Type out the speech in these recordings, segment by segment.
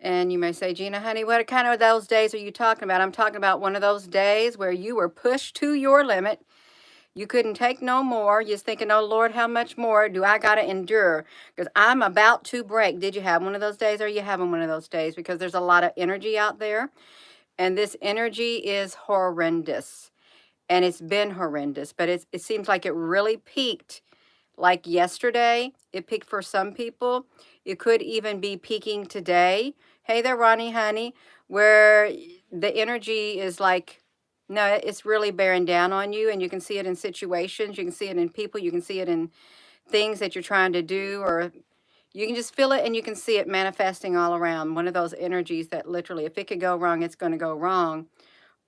And you may say, Gina, honey, what kind of those days are you talking about? I'm talking about one of those days where you were pushed to your limit. You couldn't take no more. You're just thinking, oh, Lord, how much more do I got to endure? Because I'm about to break. Did you have one of those days? Or are you having one of those days? Because there's a lot of energy out there. And this energy is horrendous. And it's been horrendous. But it seems like it really peaked like yesterday. It peaked for some people. It could even be peaking today. Hey there, Ronnie, honey, where the energy is like, no, it's really bearing down on you. And you can see it in situations. You can see it in people. You can see it in things that you're trying to do, or you can just feel it and you can see it manifesting all around. One of those energies that literally, if it could go wrong, it's going to go wrong.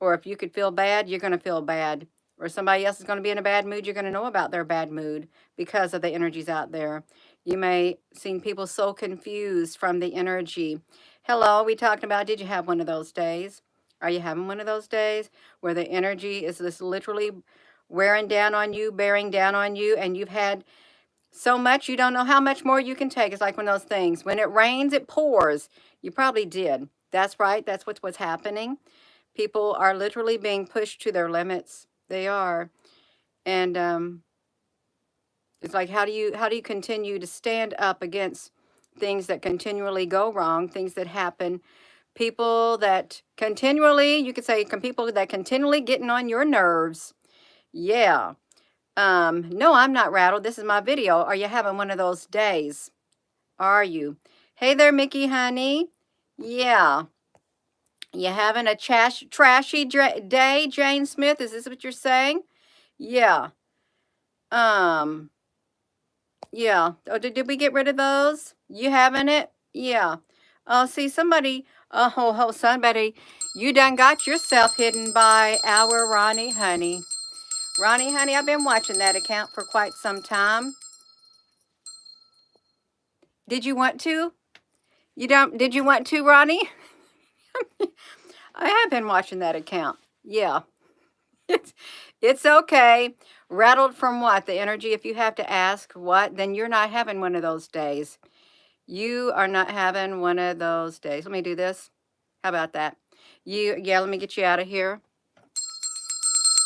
Or if you could feel bad, you're going to feel bad. Or somebody else is going to be in a bad mood, you're going to know about their bad mood because of the energies out there. You may seen people so confused from the energy. Hello, we talked about, did you have one of those days? Are you having one of those days where the energy is just literally wearing down on you, bearing down on you, and you've had so much you don't know how much more you can take? It's like one of those things. When it rains, it pours. You probably did. That's right. That's what's happening. People are literally being pushed to their limits. They are. And it's like, how do you continue to stand up against things that continually go wrong, things that happen, people that continually, you could say, people that continually getting on your nerves. Yeah. No, I'm not rattled. This is my video. Are you having one of those days? Are you? Hey there, Mickey, honey. Yeah. You having a trashy day, Jane Smith? Is this what you're saying? Yeah. Um, yeah. Oh, did we get rid of those? You having it? Yeah. Oh, see, somebody, somebody, you done got yourself hidden by our Ronnie Honey. Ronnie Honey, I've been watching that account for quite some time. Did you want to? Did you want to, Ronnie? I have been watching that account. Yeah. It's okay. Rattled from what? The energy, if you have to ask what, then you're not having one of those days. You are not having one of those days. Let me do this. How about that? Yeah, let me get you out of here.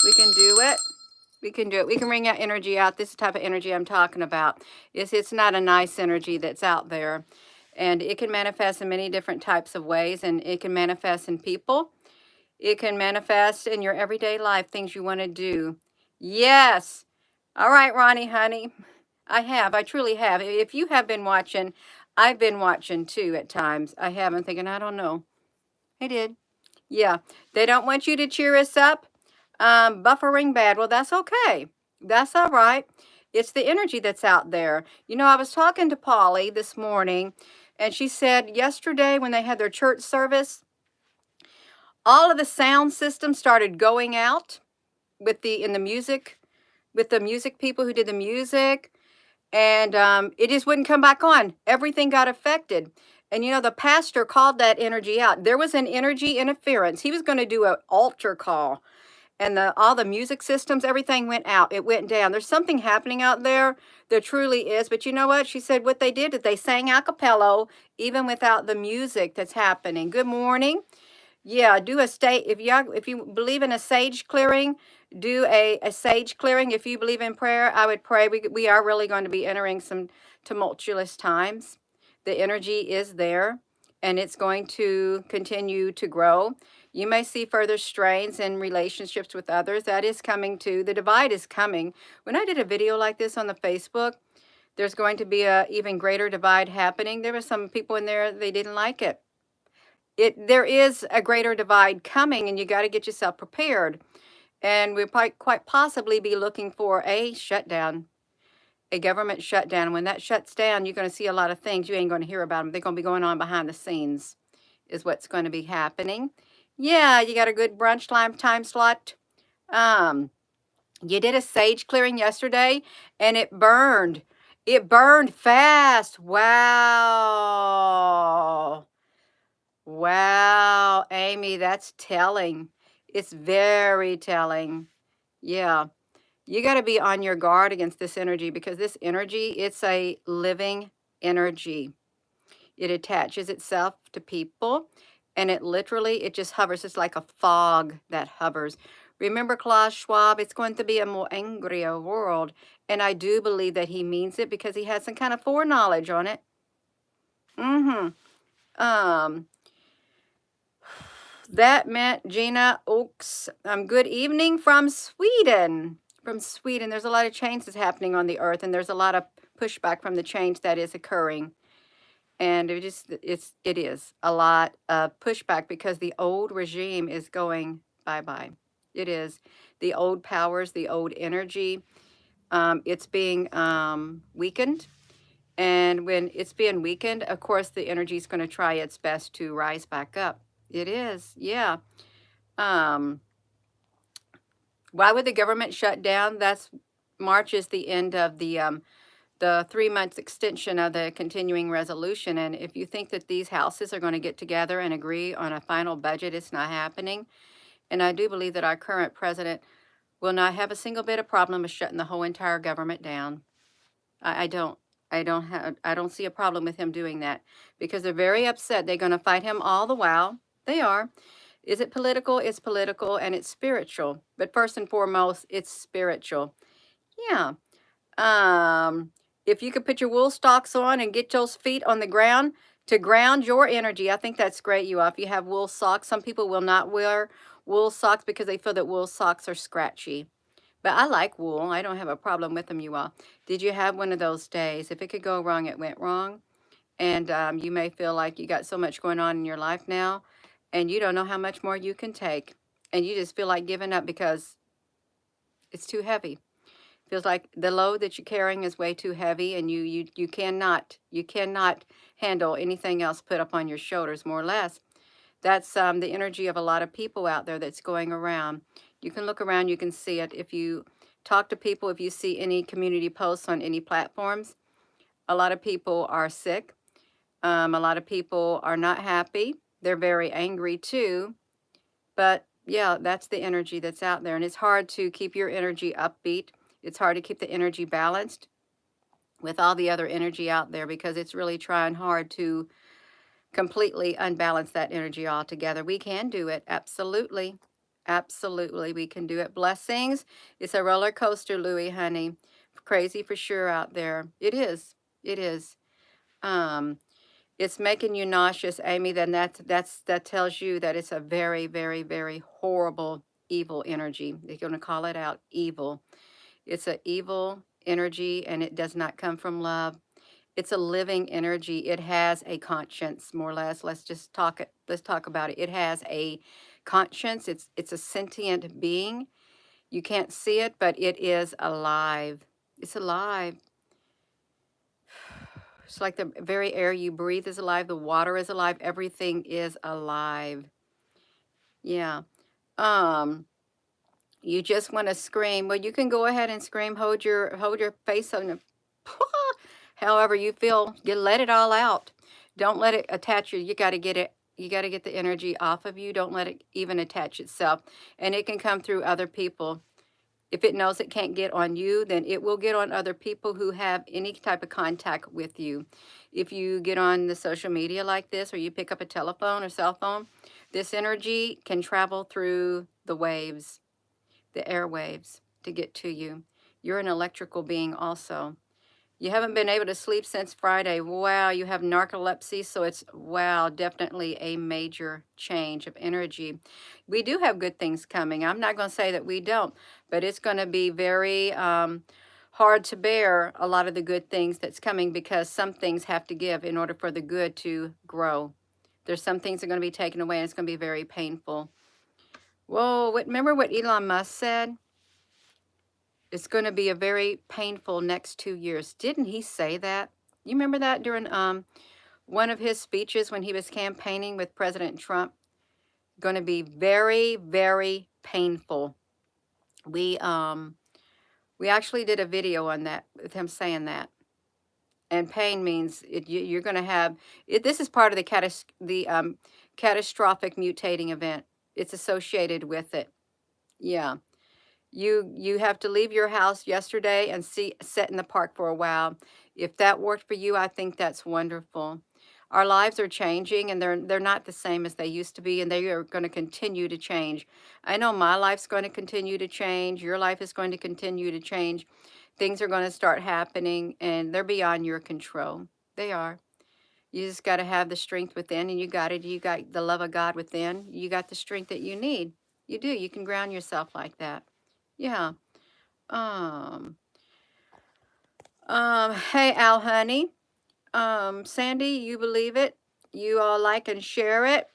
We can do it. We can do it. We can wring that energy out. This is the type of energy I'm talking about. It's not a nice energy that's out there. And it can manifest in many different types of ways. And it can manifest in people. It can manifest in your everyday life, things you want to do. Yes. All right, Ronnie, honey. I truly have. If you have been watching, I've been watching too at times. I haven't thinking, I don't know. I did. Yeah. They don't want you to cheer us up. Buffering bad. Well, that's okay. That's all right. It's the energy that's out there. You know, I was talking to Polly this morning, and she said yesterday when they had their church service, all of the sound systems started going out with the music, with the music people who did the music, and it just wouldn't come back on. Everything got affected. And you know, the pastor called that energy out. There was an energy interference. He was going to do an altar call, and all the music systems, everything went out. It went down. There's something happening out there. There truly is. But you know what? She said what they did is they sang a cappella even without the music that's happening. Good morning. Yeah, do a state if you believe in a sage clearing, do a sage clearing. If you believe in prayer, I would pray. We are really going to be entering some tumultuous times. The energy is there, and it's going to continue to grow. You may see further strains in relationships with others. That is coming too. The divide is coming. When I did a video like this on the Facebook, there's going to be a even greater divide happening. There were some people in there, they didn't like it. There is a greater divide coming, and you got to get yourself prepared. And we'll quite possibly be looking for a shutdown, a government shutdown. When that shuts down, you're going to see a lot of things. You ain't going to hear about them. They're going to be going on behind the scenes, is what's going to be happening. Yeah, you got a good brunch time slot. You did a sage clearing yesterday, and it burned. It burned fast. Wow. Wow, Amy, that's telling. It's very telling. Yeah. You got to be on your guard against this energy, because this energy, it's a living energy. It attaches itself to people, and it just hovers. It's like a fog that hovers. Remember Klaus Schwab? It's going to be a more angrier world. And I do believe that he means it because he has some kind of foreknowledge on it. Um, that meant Gina Oaks. Good evening from Sweden. From Sweden. There's a lot of change that's happening on the earth, and there's a lot of pushback from the change that is occurring. And it is a lot of pushback because the old regime is going bye-bye. It is. The old powers, the old energy, it's being weakened. And when it's being weakened, of course, the energy is going to try its best to rise back up. It is, yeah. Why would the government shut down? March is the end of the 3 months extension of the continuing resolution. And if you think that these houses are going to get together and agree on a final budget, it's not happening. And I do believe that our current president will not have a single bit of problem with shutting the whole entire government down. I don't. I don't see a problem with him doing that because they're very upset. They're going to fight him all the while. They are. Is it political? It's political and it's spiritual. But first and foremost, it's spiritual. Yeah. If you could put your wool socks on and get those feet on the ground to ground your energy, I think that's great, you all. If you have wool socks, some people will not wear wool socks because they feel that wool socks are scratchy. But I like wool. I don't have a problem with them, you all. Did you have one of those days? If it could go wrong, it went wrong. And you may feel like you got so much going on in your life now, and you don't know how much more you can take. And you just feel like giving up because it's too heavy. Feels like the load that you're carrying is way too heavy, and you cannot handle anything else put up on your shoulders, more or less. That's the energy of a lot of people out there that's going around. You can look around, you can see it. If you talk to people, if you see any community posts on any platforms, a lot of people are sick. A lot of people are not happy. They're very angry too. But yeah, that's the energy that's out there. And it's hard to keep your energy upbeat. It's hard to keep the energy balanced with all the other energy out there because it's really trying hard to completely unbalance that energy altogether. We can do it. Absolutely. Absolutely. We can do it. Blessings. It's a roller coaster, Louie, honey. Crazy for sure out there. It is. It is. It's making you nauseous, Amy. Then that tells you that it's a very, very, very horrible, evil energy. They're going to call it out evil. It's an evil energy, and it does not come from love. It's a living energy. It has a conscience, more or less. Let's talk about it. It has a conscience. It's a sentient being. You can't see it, but it is alive. It's alive. It's like the very air you breathe is alive. The water is alive. Everything is alive. Yeah. You just want to scream. Well, you can go ahead and scream. Hold your face on the however you feel. You let it all out. Don't let it attach you. You got to get the energy off of you. Don't let it even attach itself. And it can come through other people. If it knows it can't get on you, then it will get on other people who have any type of contact with you. If you get on the social media like this, or you pick up a telephone or cell phone, this energy can travel through the waves, the airwaves, to get to you. You're an electrical being also. You haven't been able to sleep since Friday. Wow, you have narcolepsy, so it's, wow, definitely a major change of energy. We do have good things coming. I'm not going to say that we don't, but it's going to be very hard to bear a lot of the good things that's coming because some things have to give in order for the good to grow. There's some things that are going to be taken away, and it's going to be very painful. Whoa, remember what Elon Musk said? It's going to be a very painful next 2 years. Didn't he say that? You remember that during one of his speeches when he was campaigning with President Trump? Going to be very, very painful. We actually did a video on that with him saying that. And pain means you're going to have it. This is part of the catastrophic mutating event. It's associated with it. Yeah. You have to leave your house yesterday and sit in the park for a while. If that worked for you, I think that's wonderful. Our lives are changing, and they're not the same as they used to be, and they are going to continue to change. I know my life's going to continue to change. Your life is going to continue to change. Things are going to start happening, and they're beyond your control. They are. You just got to have the strength within, and you got it. You got the love of God within. You got the strength that you need. You do. You can ground yourself like that. Yeah. Um. Hey, Al, honey. Sandy, you believe it? You all like and share it.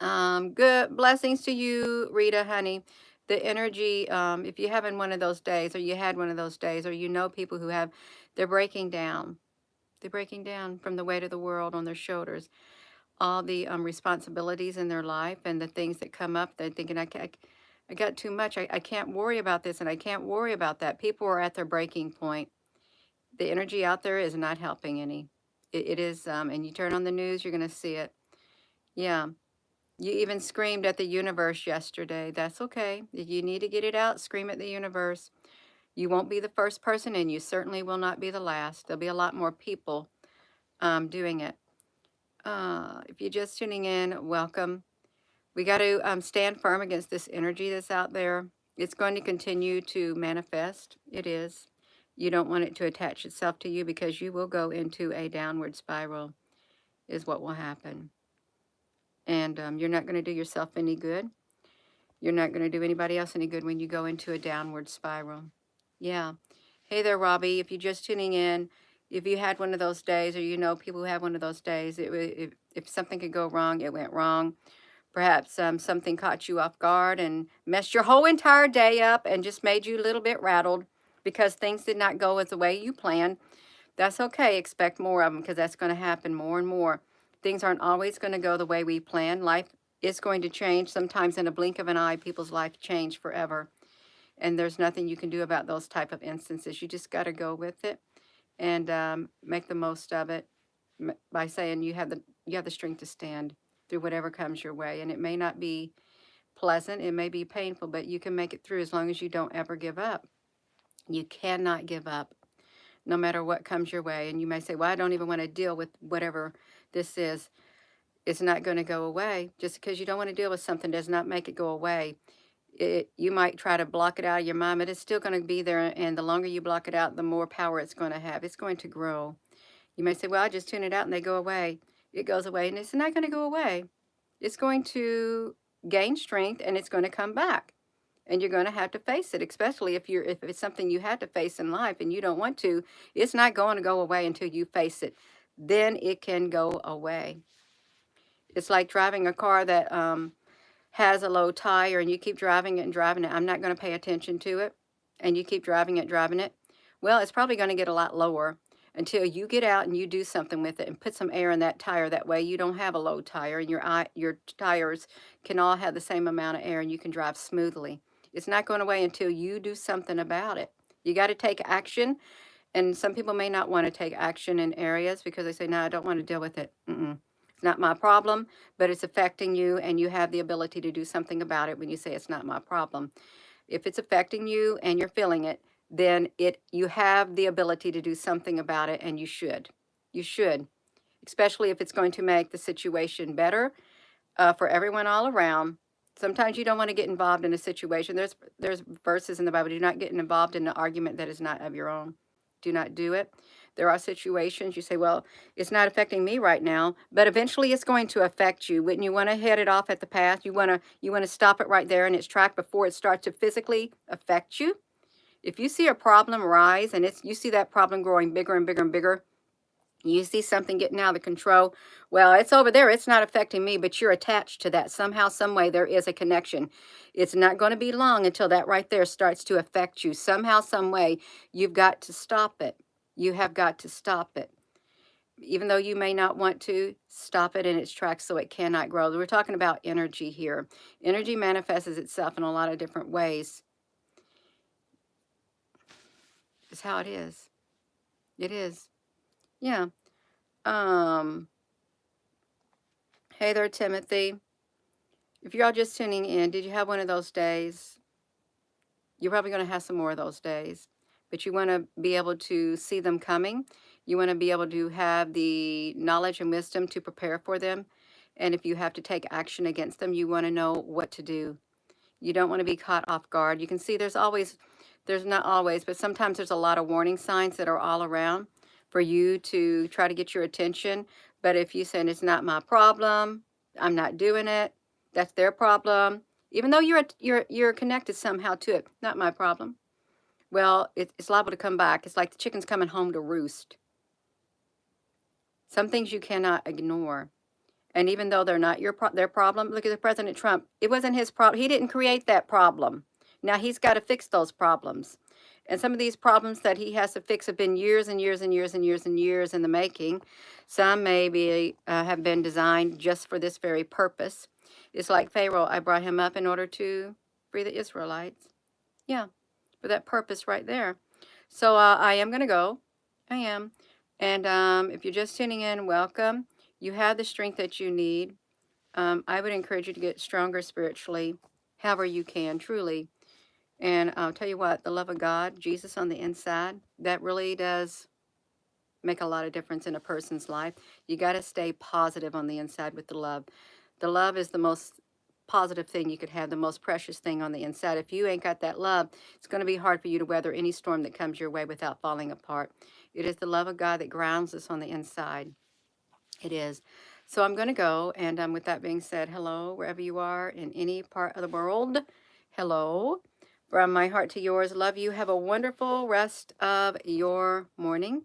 Good blessings to you, Rita, honey. The energy, if you're having one of those days, or you had one of those days, or you know people who have, they're breaking down. They're breaking down from the weight of the world on their shoulders. All the responsibilities in their life and the things that come up, they're thinking, I got too much. I can't worry about this and I can't worry about that. People are at their breaking point. The energy out there is not helping any. It is, and you turn on the news, you're going to see it. Yeah. You even screamed at the universe yesterday. That's okay. If you need to get it out, scream at the universe. You won't be the first person, and you certainly will not be the last. There'll be a lot more people doing it. If you're just tuning in, welcome. We got to stand firm against this energy that's out there. It's going to continue to manifest. It is. You don't want it to attach itself to you, because you will go into a downward spiral is what will happen. And you're not going to do yourself any good. You're not going to do anybody else any good when you go into a downward spiral. Yeah. Hey there, Robbie. If you're just tuning in, if you had one of those days, or you know people who have one of those days, if something could go wrong, it went wrong. Perhaps something caught you off guard and messed your whole entire day up and just made you a little bit rattled because things did not go as the way you planned. That's okay. Expect more of them, because that's going to happen more and more. Things aren't always going to go the way we plan. Life is going to change. Sometimes in a blink of an eye, people's life change forever. And there's nothing you can do about those type of instances. You just got to go with it and make the most of it by saying you have the strength to stand through whatever comes your way. And it may not be pleasant. It may be painful, but you can make it through as long as you don't ever give up. You cannot give up, no matter what comes your way. And you may say, well, I don't even want to deal with whatever this is. It's not going to go away. Just because you don't want to deal with something does not make it go away. You might try to block it out of your mind, but it's still going to be there. And the longer you block it out, the more power it's going to have. It's going to grow. You may say, well, I just tune it out and they go away. It goes away, and it's not going to go away. It's going to gain strength, and it's going to come back. And you're going to have to face it, especially if it's something you had to face in life and you don't want to. It's not going to go away until you face it. Then it can go away. It's like driving a car that has a low tire, and you keep driving it and driving it. I'm not going to pay attention to it. And you keep driving it. Well, it's probably going to get a lot lower until you get out and you do something with it and put some air in that tire. That way you don't have a low tire, and your tires can all have the same amount of air, and you can drive smoothly. It's not going away until you do something about it. You got to take action. And some people may not want to take action in areas because they say, no, I don't want to deal with it. It's not my problem, but it's affecting you, and you have the ability to do something about it when you say it's not my problem. If it's affecting you and you're feeling it, then you have the ability to do something about it, and you should. You should, especially if it's going to make the situation better for everyone all around. Sometimes you don't want to get involved in a situation. There's verses in the Bible. Do not get involved in an argument that is not of your own. Do not do it. There are situations you say, well, it's not affecting me right now, but eventually it's going to affect you. Wouldn't you want to head it off at the path? You want to stop it right there in its track before it starts to physically affect you? If you see a problem rise and you see that problem growing bigger and bigger and bigger, you see something getting out of control, well, it's over there. It's not affecting me, but you're attached to that. Somehow, some way, there is a connection. It's not going to be long until that right there starts to affect you. Somehow, some way, you've got to stop it. You have got to stop it. Even though you may not want to, stop it in its tracks so it cannot grow. We're talking about energy here. Energy manifests itself in a lot of different ways. It's how it is. It is. Yeah. Hey there, Timothy. If you're all just tuning in, did you have one of those days? You're probably going to have some more of those days, but you want to be able to see them coming. You want to be able to have the knowledge and wisdom to prepare for them. And if you have to take action against them, you want to know what to do. You don't want to be caught off guard. You can see there's not always, but sometimes there's a lot of warning signs that are all around for you to try to get your attention. But if you say it's not my problem, I'm not doing it, that's their problem. Even though you're connected somehow to it, not my problem. Well, it's liable to come back. It's like the chicken's coming home to roost. Some things you cannot ignore. And even though they're not their problem, look at President Trump. It wasn't his problem. He didn't create that problem. Now he's got to fix those problems. And some of these problems that he has to fix have been years and years and years and years and years in the making. Some maybe have been designed just for this very purpose. It's like Pharaoh. I brought him up in order to free the Israelites. Yeah, for that purpose right there. So I am going to go. I am. And if you're just tuning in, welcome. You have the strength that you need. I would encourage you to get stronger spiritually, however you can, truly. And I'll tell you what, the love of God, Jesus on the inside, that really does make a lot of difference in a person's life. You got to stay positive on the inside with the love. The love is the most positive thing you could have, the most precious thing on the inside. If you ain't got that love, it's going to be hard for you to weather any storm that comes your way without falling apart. It is the love of God that grounds us on the inside. It is. So I'm going to go. And with that being said, hello, wherever you are in any part of the world. Hello. From my heart to yours, love you. Have a wonderful rest of your morning.